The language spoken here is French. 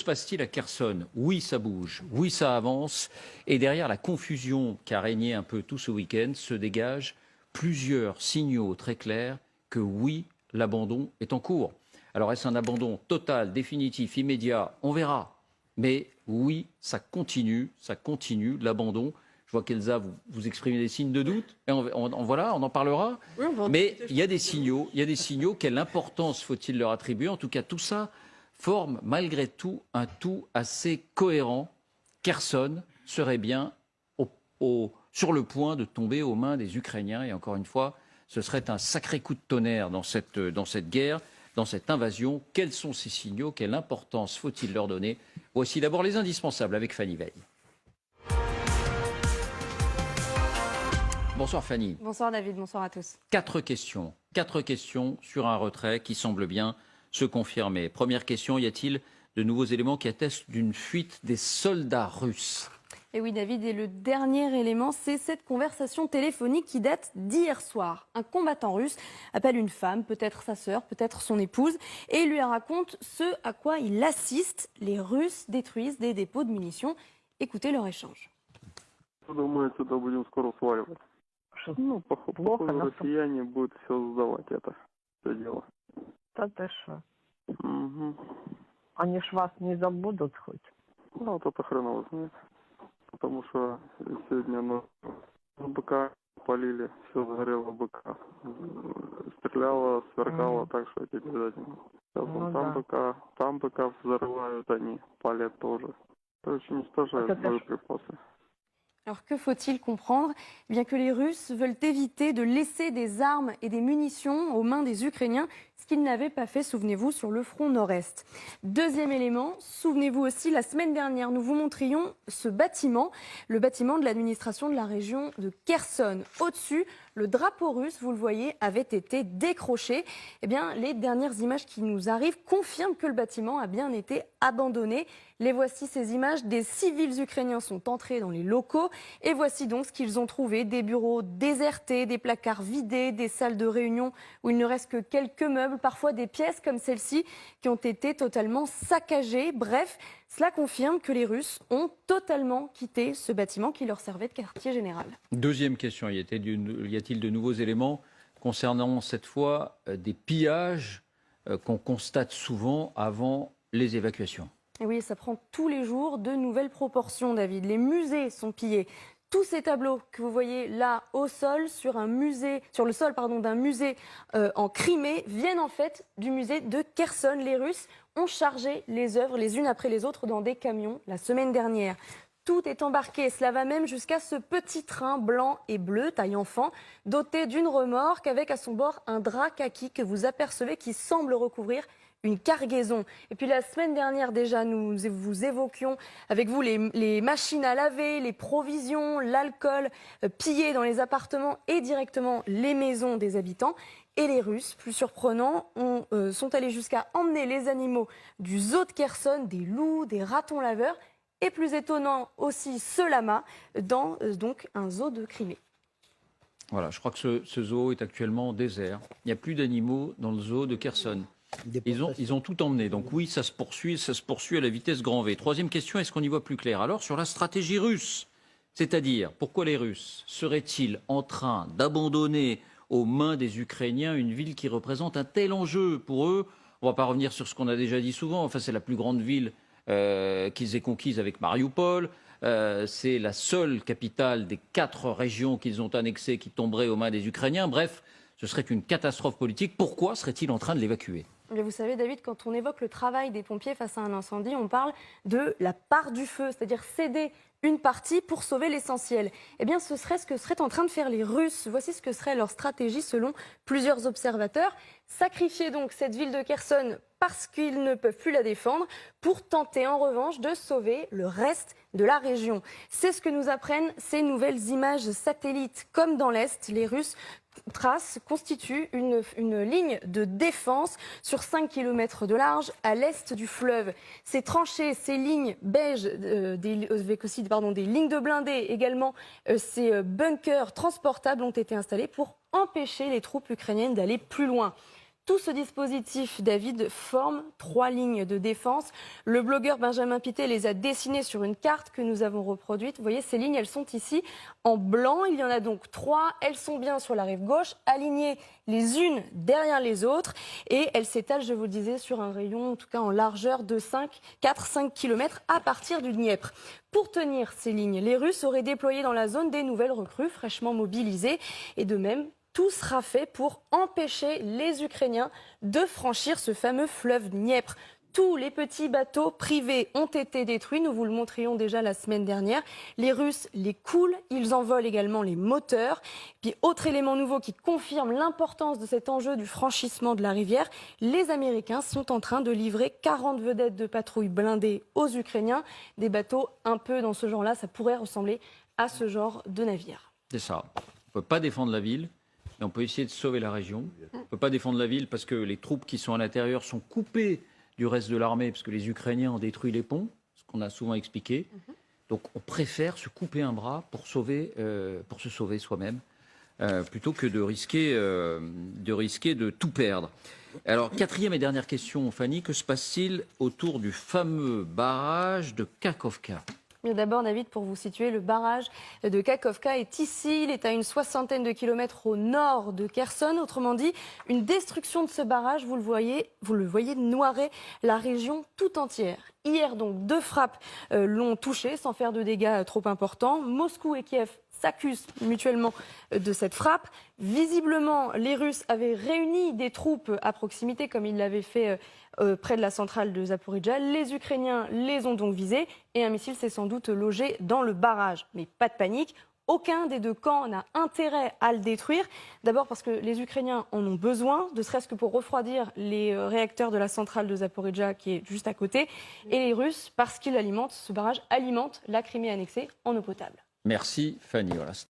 passe-t-il à Kherson? Oui, ça bouge, oui, ça avance. Et derrière la confusion qui a régné un peu tout ce week-end, se dégagent plusieurs signaux très clairs que oui, l'abandon est en cours. Alors est-ce un abandon total, définitif, immédiat? On verra. Mais oui, ça continue, l'abandon. Je vois qu'Elsa, vous exprimez des signes de doute. Et voilà, on en parlera. Oui, mais il y a des signaux. Quelle importance faut-il leur attribuer? En tout cas, tout ça forme malgré tout un tout assez cohérent. Kherson serait bien sur le point de tomber aux mains des Ukrainiens. Et encore une fois, ce serait un sacré coup de tonnerre dans cette guerre, dans cette invasion. Quels sont ces signaux? Quelle importance faut-il leur donner? Voici d'abord les indispensables avec Fanny Veil. Bonsoir Fanny. Bonsoir David, bonsoir à tous. Quatre questions sur un retrait qui semble bien se confirmer. Première question, y a-t-il de nouveaux éléments qui attestent d'une fuite des soldats russes? Et oui David, et le dernier élément, c'est cette conversation téléphonique qui date d'hier soir. Un combattant russe appelle une femme, peut-être sa sœur, peut-être son épouse, et lui raconte ce à quoi il assiste. Les Russes détruisent des dépôts de munitions. Écoutez leur échange. Ну, похоже, россияне будут все сдавать это дело. Да ты что? Угу. Они ж вас не забудут хоть? Ну, вот это хрен его знает. Потому что сегодня БК полили, все сгорело БК. Стреляло, сверкало так, что это обязательно. Сейчас там БК взрывают они, палят тоже. Короче, уничтожают боеприпасы. Alors que faut-il comprendre? Eh bien que les Russes veulent éviter de laisser des armes et des munitions aux mains des Ukrainiens, ce qu'ils n'avaient pas fait, souvenez-vous, sur le front nord-est. Deuxième élément, souvenez-vous aussi, la semaine dernière, nous vous montrions ce bâtiment, le bâtiment de l'administration de la région de Kherson. Au-dessus, le drapeau russe, vous le voyez, avait été décroché. Eh bien, les dernières images qui nous arrivent confirment que le bâtiment a bien été abandonné. Les voici, ces images. Des civils ukrainiens sont entrés dans les locaux. Et voici donc ce qu'ils ont trouvé. Des bureaux désertés, des placards vidés, des salles de réunion où il ne reste que quelques meubles, parfois des pièces comme celle-ci qui ont été totalement saccagées. Bref, cela confirme que les Russes ont totalement quitté ce bâtiment qui leur servait de quartier général. Deuxième question, y a-t-il de nouveaux éléments concernant cette fois des pillages qu'on constate souvent avant les évacuations? Et oui, ça prend tous les jours de nouvelles proportions, David. Les musées sont pillés. Tous ces tableaux que vous voyez là au sol, sur le sol d'un musée en Crimée, viennent en fait du musée de Kherson. Les Russes ont chargé les œuvres les unes après les autres dans des camions la semaine dernière. Tout est embarqué, cela va même jusqu'à ce petit train blanc et bleu, taille enfant, doté d'une remorque avec à son bord un drap kaki que vous apercevez qui semble recouvrir une cargaison. Et puis la semaine dernière déjà, nous vous évoquions avec vous les machines à laver, les provisions, l'alcool pillés dans les appartements et directement les maisons des habitants. Et les Russes, plus surprenants, sont allés jusqu'à emmener les animaux du zoo de Kherson, des loups, des ratons laveurs, et plus étonnant aussi ce lama dans donc un zoo de Crimée. Voilà, je crois que ce zoo est actuellement désert. Il n'y a plus d'animaux dans le zoo de Kherson. Ils ont tout emmené. Donc oui, ça se poursuit à la vitesse grand V. Troisième question, est-ce qu'on y voit plus clair? Alors sur la stratégie russe, c'est-à-dire pourquoi les Russes seraient-ils en train d'abandonner aux mains des Ukrainiens une ville qui représente un tel enjeu pour eux? On ne va pas revenir sur ce qu'on a déjà dit souvent. Enfin, c'est la plus grande ville qu'ils aient conquise avec Mariupol. C'est la seule capitale des 4 régions qu'ils ont annexées qui tomberait aux mains des Ukrainiens. Bref, ce serait une catastrophe politique. Pourquoi serait-il en train de l'évacuer? Mais vous savez, David, quand on évoque le travail des pompiers face à un incendie, on parle de la part du feu, c'est-à-dire céder une partie pour sauver l'essentiel. Eh bien, ce serait ce que seraient en train de faire les Russes. Voici ce que serait leur stratégie selon plusieurs observateurs. Sacrifier donc cette ville de Kherson parce qu'ils ne peuvent plus la défendre pour tenter en revanche de sauver le reste de la région. C'est ce que nous apprennent ces nouvelles images satellites. Comme dans l'Est, les Russes constituent une ligne de défense sur 5 km de large à l'est du fleuve. Ces tranchées, ces lignes beiges, avec aussi des lignes de blindés, également ces bunkers transportables ont été installés pour empêcher les troupes ukrainiennes d'aller plus loin. Tout ce dispositif, David, forme 3 lignes de défense. Le blogueur Benjamin Pité les a dessinées sur une carte que nous avons reproduite. Vous voyez, ces lignes, elles sont ici en blanc. Il y en a donc 3. Elles sont bien sur la rive gauche, alignées les unes derrière les autres. Et elles s'étalent, je vous le disais, sur un rayon, en tout cas en largeur de 4-5 km à partir du Dniepr. Pour tenir ces lignes, les Russes auraient déployé dans la zone des nouvelles recrues fraîchement mobilisées. Et de même, tout sera fait pour empêcher les Ukrainiens de franchir ce fameux fleuve Dniepr. Tous les petits bateaux privés ont été détruits, nous vous le montrions déjà la semaine dernière. Les Russes les coulent, ils envolent également les moteurs. Puis autre élément nouveau qui confirme l'importance de cet enjeu du franchissement de la rivière, les Américains sont en train de livrer 40 vedettes de patrouille blindées aux Ukrainiens. Des bateaux un peu dans ce genre-là, ça pourrait ressembler à ce genre de navire. C'est ça. On ne peut pas défendre la ville, mais on peut essayer de sauver la région. On ne peut pas défendre la ville parce que les troupes qui sont à l'intérieur sont coupées du reste de l'armée, parce que les Ukrainiens ont détruit les ponts, ce qu'on a souvent expliqué. Donc on préfère se couper un bras pour se sauver soi-même, plutôt que de risquer de tout perdre. Alors, quatrième et dernière question, Fanny, que se passe-t-il autour du fameux barrage de Kakhovka ? Mais d'abord, David, pour vous situer, le barrage de Kakhovka est ici. Il est à une 60aine de kilomètres au nord de Kherson. Autrement dit, une destruction de ce barrage, vous le voyez noirer la région tout entière. Hier, donc, 2 frappes l'ont touché sans faire de dégâts trop importants. Moscou et Kiev s'accusent mutuellement de cette frappe. Visiblement, les Russes avaient réuni des troupes à proximité, comme ils l'avaient fait près de la centrale de Zaporijjia. Les Ukrainiens les ont donc visés et un missile s'est sans doute logé dans le barrage. Mais pas de panique. Aucun des deux camps n'a intérêt à le détruire. D'abord parce que les Ukrainiens en ont besoin, ne serait-ce que pour refroidir les réacteurs de la centrale de Zaporijjia qui est juste à côté. Et les Russes parce qu'ils alimentent, ce barrage alimente la Crimée annexée en eau potable. Merci Fanny. Voilà.